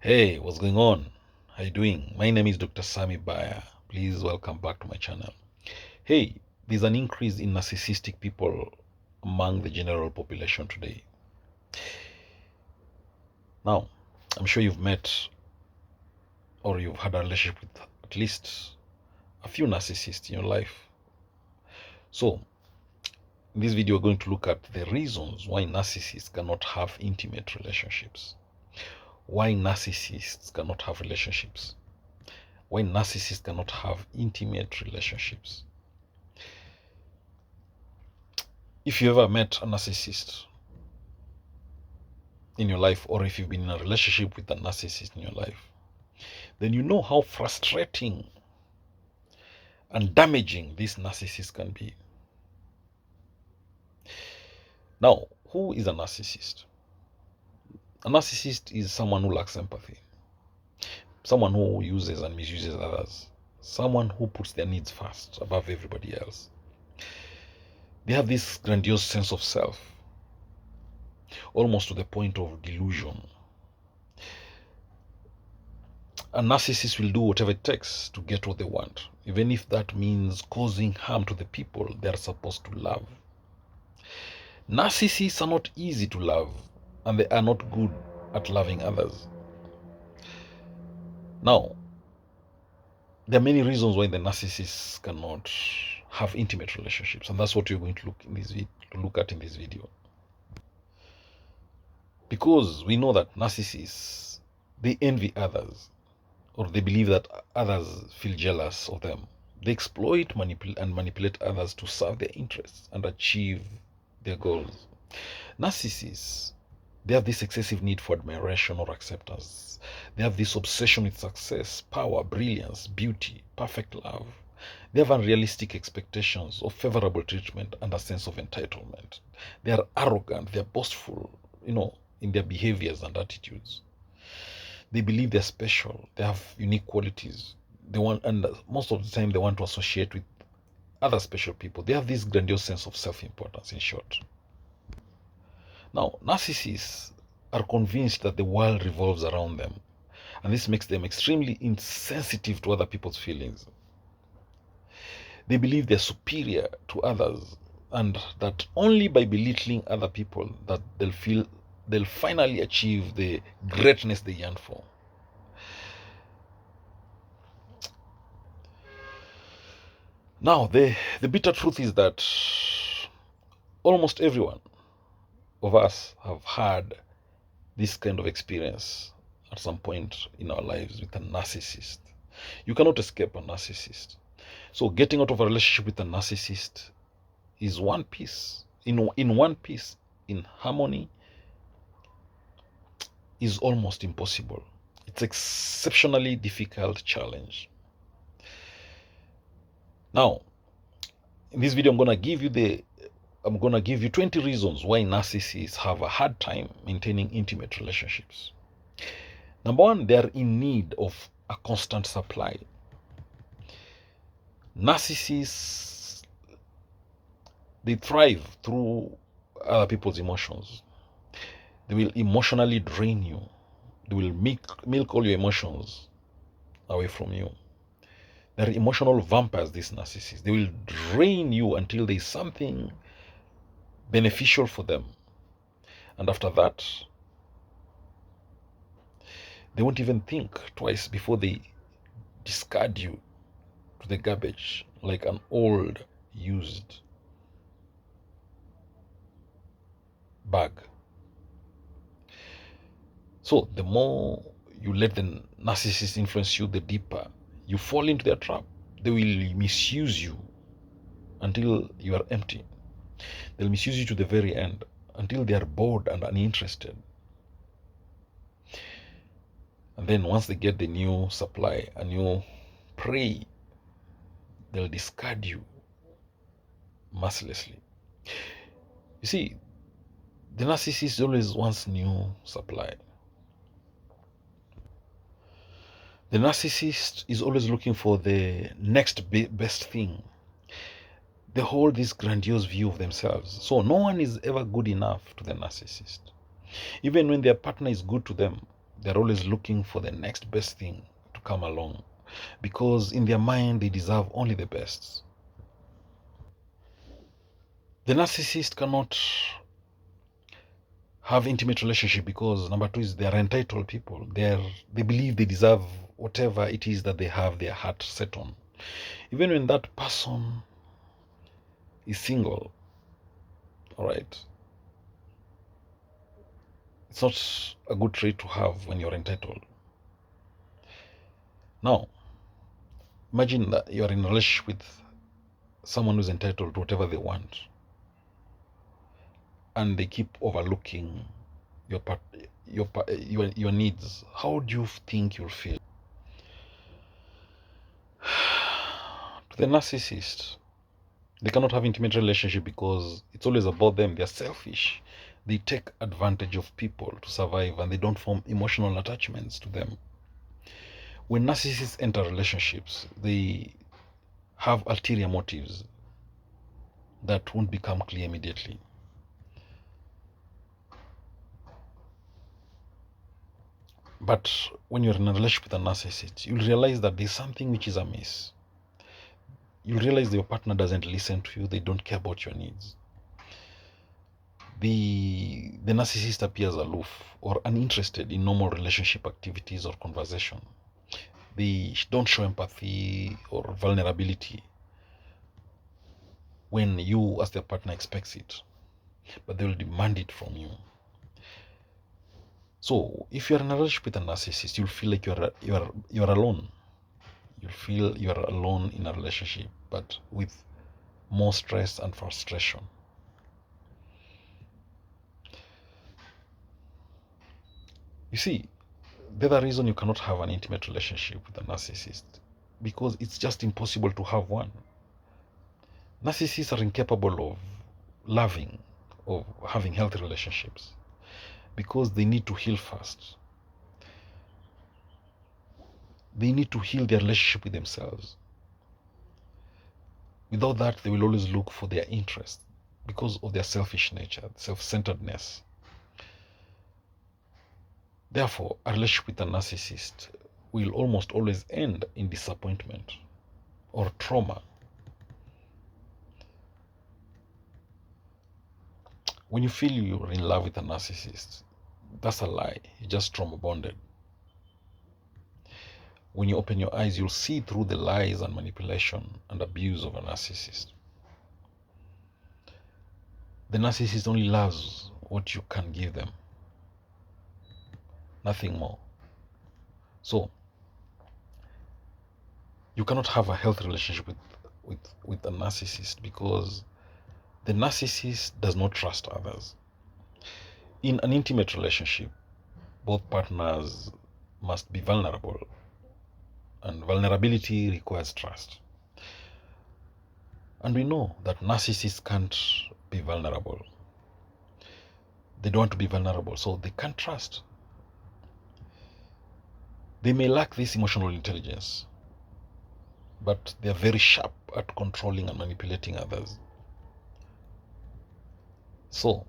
Hey, what's going on? How you doing? My name is Dr. Baya. Please welcome back to my channel. Hey, there's an increase in narcissistic people among the general population today. Now, I'm sure you've met or you've had a relationship with at least a few narcissists in your life. So, in this video, we're going to look at the reasons why narcissists cannot have intimate relationships. Why narcissists cannot have relationships. Why narcissists cannot have intimate relationships. If you ever met a narcissist in your life, or if you've been in a relationship with a narcissist in your life, then you know how frustrating and damaging this narcissist can be. Now, who is a narcissist? A narcissist is someone who lacks empathy, someone who uses and misuses others, someone who puts their needs first above everybody else. They have this grandiose sense of self, almost to the point of delusion. A narcissist will do whatever it takes to get what they want, even if that means causing harm to the people they are supposed to love. Narcissists are not easy to love, and they are not good at loving others. Now, there are many reasons why the narcissists cannot have intimate relationships, and that's what we're going to look at in this video. Because we know that narcissists, they envy others, or they believe that others feel jealous of them. They exploit and manipulate others to serve their interests and achieve their goals. Narcissists, they have this excessive need for admiration or acceptance. They have this obsession with success, power, brilliance, beauty, perfect love. They have unrealistic expectations of favorable treatment and a sense of entitlement. They are arrogant, they are boastful, in their behaviors and attitudes. They believe they're special, they have unique qualities. And most of the time they want to associate with other special people. They have this grandiose sense of self-importance, in short. Now, narcissists are convinced that the world revolves around them, and this makes them extremely insensitive to other people's feelings. They believe they're superior to others, and that only by belittling other people that they'll finally achieve the greatness they yearn for. Now, the bitter truth is that almost everyone of us have had this kind of experience at some point in our lives with a narcissist. You cannot escape a narcissist. So getting out of a relationship with a narcissist is one piece. In one piece, in harmony, is almost impossible. It's exceptionally difficult challenge. Now, in this video, I'm gonna give you 20 reasons why narcissists have a hard time maintaining intimate relationships. Number one, they are in need of a constant supply. Narcissists, they thrive through other people's emotions. They will emotionally drain you. They will milk all your emotions away from you. They're emotional vampires, these narcissists. They will drain you until there's something beneficial for them. And after that, they won't even think twice before they discard you to the garbage like an old, used bag. So the more you let the narcissist influence you, the deeper you fall into their trap. They will misuse you until you are empty. They'll misuse you to the very end until they are bored and uninterested. And then once they get the new supply, a new prey, they'll discard you mercilessly. You see, the narcissist always wants new supply. The narcissist is always looking for the next best thing. They hold this grandiose view of themselves. So no one is ever good enough to the narcissist. Even when their partner is good to them, They're always looking for the next best thing to come along, because in their mind they deserve only the best. The narcissist cannot have intimate relationship because number two is they are entitled people. They believe they deserve whatever it is that they have their heart set on. Even when that person is single, all right, it's not a good trait to have when you're entitled. Now, imagine that you're in a relationship with someone who's entitled to whatever they want, and they keep overlooking your needs. How do you think you'll feel? To the narcissist, they cannot have intimate relationship because it's always about them. They're selfish. They take advantage of people to survive, and they don't form emotional attachments to them. When narcissists enter relationships, they have ulterior motives that won't become clear immediately. But when you're in a relationship with a narcissist, you'll realize that there's something which is amiss. You'll realize that your partner doesn't listen to you, they don't care about your needs. The narcissist appears aloof or uninterested in normal relationship activities or conversation. They don't show empathy or vulnerability when you as their partner expects it, but they will demand it from you. So if you're in a relationship with a narcissist, you'll feel like you're alone. You'll feel you're alone in a relationship, but with more stress and frustration. You see, the other reason you cannot have an intimate relationship with a narcissist, because it's just impossible to have one. Narcissists are incapable of loving, of having healthy relationships, because they need to heal first. They need to heal their relationship with themselves. Without that, they will always look for their interest because of their selfish nature, self-centeredness. Therefore, a relationship with a narcissist will almost always end in disappointment or trauma. When you feel you're in love with a narcissist, that's a lie. You're just trauma bonded. When you open your eyes, you'll see through the lies and manipulation and abuse of a narcissist. The narcissist only loves what you can give them, nothing more. So, you cannot have a healthy relationship with a narcissist because the narcissist does not trust others. In an intimate relationship, both partners must be vulnerable, and vulnerability requires trust. And we know that narcissists can't be vulnerable. They don't want to be vulnerable, so they can't trust. They may lack this emotional intelligence, but they're very sharp at controlling and manipulating others. So,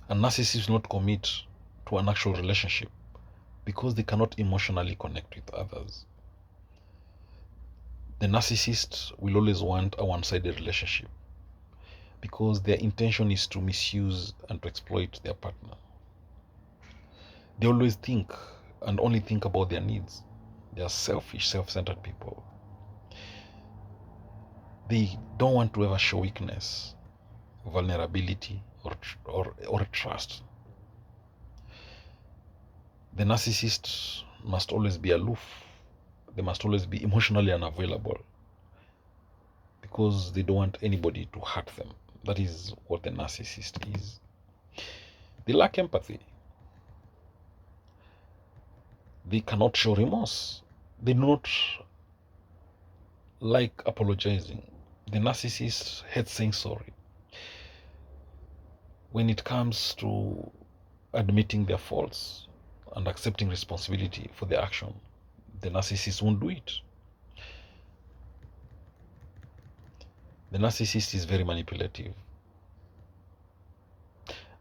a narcissist will not commit to an actual relationship because they cannot emotionally connect with others. The narcissist will always want a one-sided relationship because their intention is to misuse and to exploit their partner. They always think and only think about their needs. They are selfish, self-centered people. They don't want to ever show weakness, vulnerability, or trust. The narcissist must always be aloof. They must always be emotionally unavailable because they don't want anybody to hurt them. That is what the narcissist is. They lack empathy. They cannot show remorse. They do not like apologizing. The narcissist hates saying sorry. When it comes to admitting their faults and accepting responsibility for their action, the narcissist won't do it. The narcissist is very manipulative,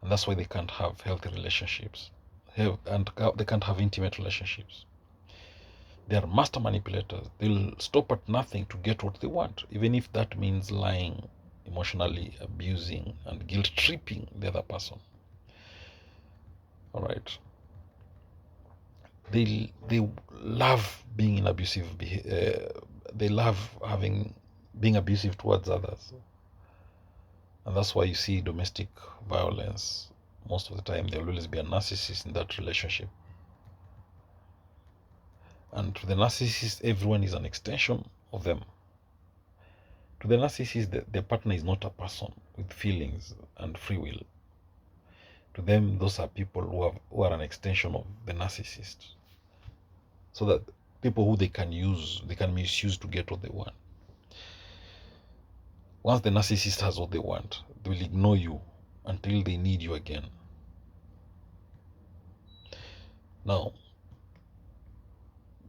and that's why they can't have healthy relationships, they can't have intimate relationships. They are master manipulators. They'll stop at nothing to get what they want, even if that means lying, emotionally abusing, and guilt tripping the other person. All right. They love being in abusive. They love being abusive towards others, and that's why you see domestic violence. Most of the time, there will always be a narcissist in that relationship. And to the narcissist, everyone is an extension of them. To the narcissist, their partner is not a person with feelings and free will. To them, those are people who are an extension of the narcissist. So that people who they can misuse to get what they want. Once the narcissist has what they want, they will ignore you until they need you again. Now,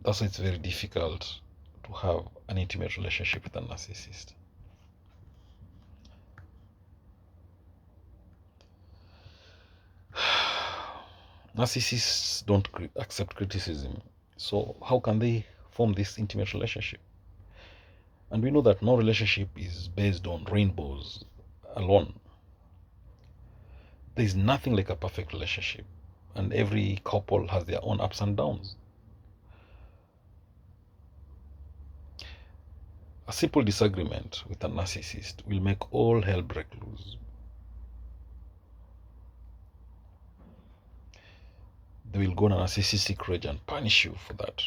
that's why it's very difficult to have an intimate relationship with a narcissist. Narcissists don't accept criticism. So how can they form this intimate relationship? And we know that no relationship is based on rainbows alone. There is nothing like a perfect relationship. And every couple has their own ups and downs. A simple disagreement with a narcissist will make all hell break loose. They will go on a narcissistic rage and punish you for that.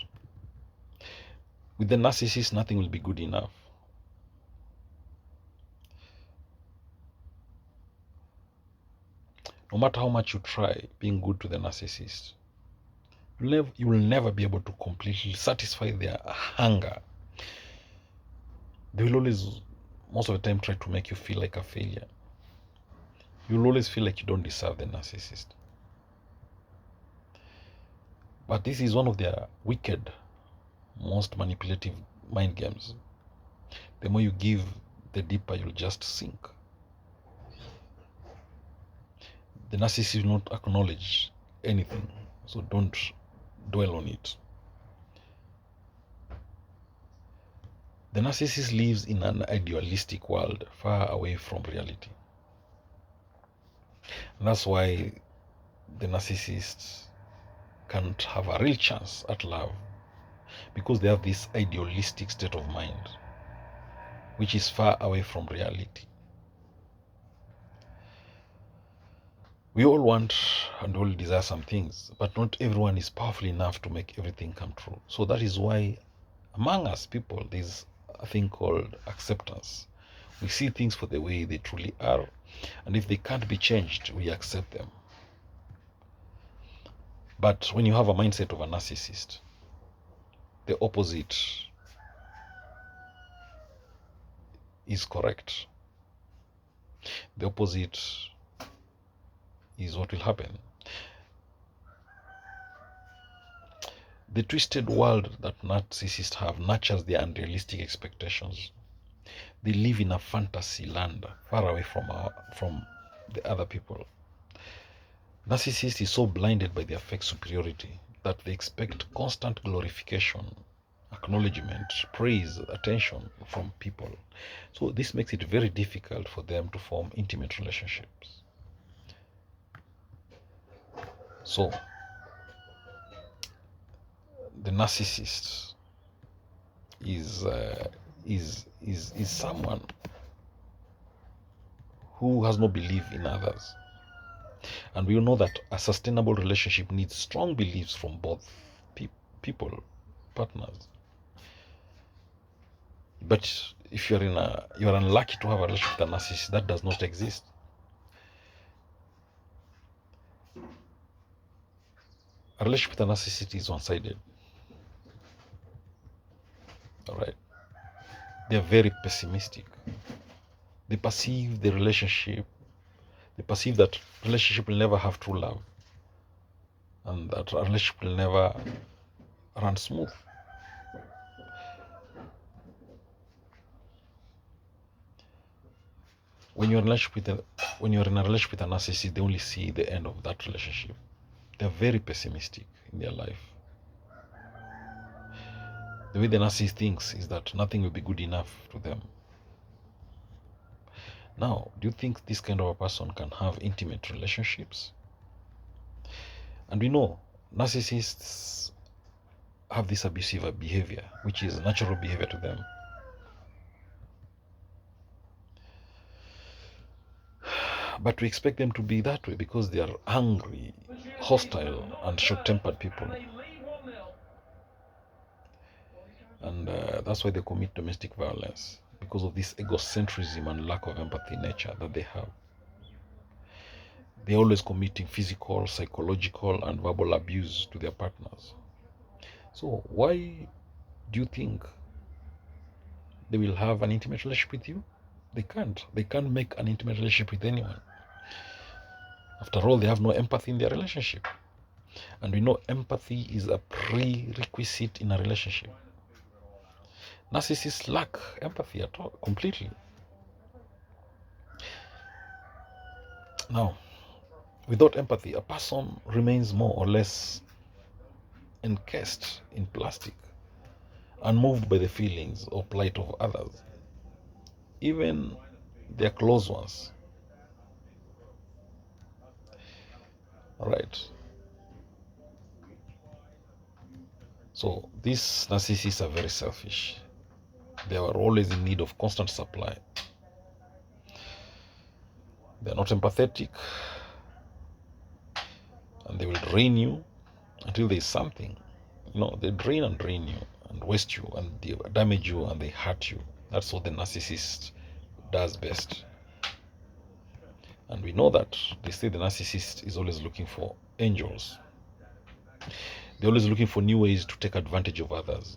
With the narcissist, nothing will be good enough. No matter how much you try being good to the narcissist, you will never be able to completely satisfy their hunger. They will always, most of the time, try to make you feel like a failure. You'll always feel like you don't deserve the narcissist. But this is one of their wicked, most manipulative mind games. The more you give, the deeper you'll just sink. The narcissist will not acknowledge anything, so don't dwell on it. The narcissist lives in an idealistic world far away from reality. And that's why the narcissists can't have a real chance at love, because they have this idealistic state of mind which is far away from reality. We all want and all desire some things, but not everyone is powerful enough to make everything come true. So that is why among us people, there's a thing called acceptance. We see things for the way they truly are, and if they can't be changed, we accept them. But when you have a mindset of a narcissist, the opposite is correct. The opposite is what will happen. The twisted world that narcissists have nurtures their unrealistic expectations. They live in a fantasy land far away from the other people. Narcissist is so blinded by their fake superiority that they expect constant glorification, acknowledgement, praise, attention from people. So this makes it very difficult for them to form intimate relationships. So the narcissist is someone who has no belief in others. And we know that a sustainable relationship needs strong beliefs from both people, partners. But if you're unlucky to have a relationship with a narcissist, that does not exist. A relationship with a narcissist is one-sided. All right. They are very pessimistic. They perceive that relationship will never have true love, and that a relationship will never run smooth. When you're in a relationship with a narcissist, they only see the end of that relationship. They're very pessimistic in their life. The way the narcissist thinks is that nothing will be good enough to them. Now, do you think this kind of a person can have intimate relationships? And we know narcissists have this abusive behavior, which is natural behavior to them. But we expect them to be that way because they are angry, hostile, and short-tempered people. And that's why they commit domestic violence, because of this egocentrism and lack of empathy nature that they have. They're always committing physical, psychological, and verbal abuse to their partners. So why do you think they will have an intimate relationship with you? They can't. They can't make an intimate relationship with anyone. After all, they have no empathy in their relationship. And we know empathy is a prerequisite in a relationship. Narcissists lack empathy at all, completely. Now, without empathy, a person remains more or less encased in plastic, unmoved by the feelings or plight of others, even their close ones. All right. So these narcissists are very selfish. They are always in need of constant supply. They are not empathetic, and they will drain you until there is something. They drain you and waste you and they damage you and they hurt you. That's what the narcissist does best. And we know that they say the narcissist is always looking for angels. They're always looking for new ways to take advantage of others,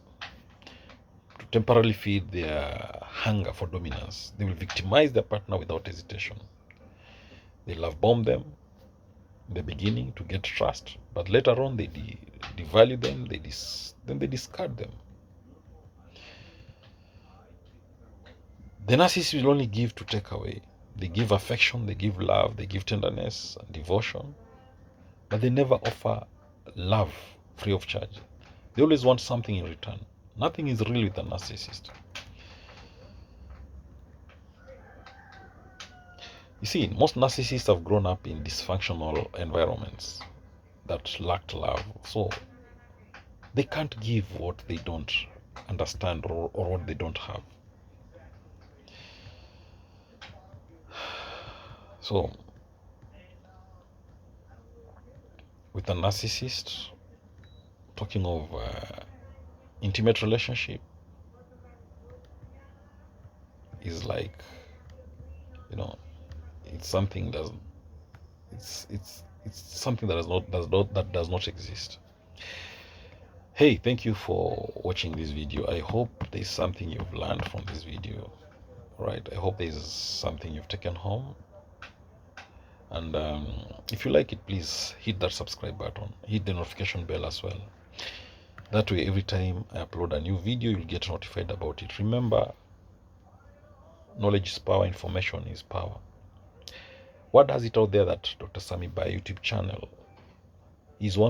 to temporarily feed their hunger for dominance. They will victimize their partner without hesitation. They love bomb them in the beginning to get trust, but later on they devalue them, then they discard them. The narcissist will only give to take away. They give affection, they give love, they give tenderness and devotion, but they never offer love free of charge. They always want something in return. Nothing is real with a narcissist. You see, most narcissists have grown up in dysfunctional environments that lacked love, so they can't give what they don't understand or what they don't have. So, with a narcissist, talking of intimate relationship is like, it's something that it's something that does not exist. Hey, thank you for watching this video. I hope there's something you've learned from this video. Right, I hope there's something you've taken home. And if you like it, please hit that subscribe button, hit the notification bell as well. That way, every time I upload a new video, you'll get notified about it. Remember, knowledge is power, information is power. What does it out there that Dr. Sammy Baya YouTube channel is one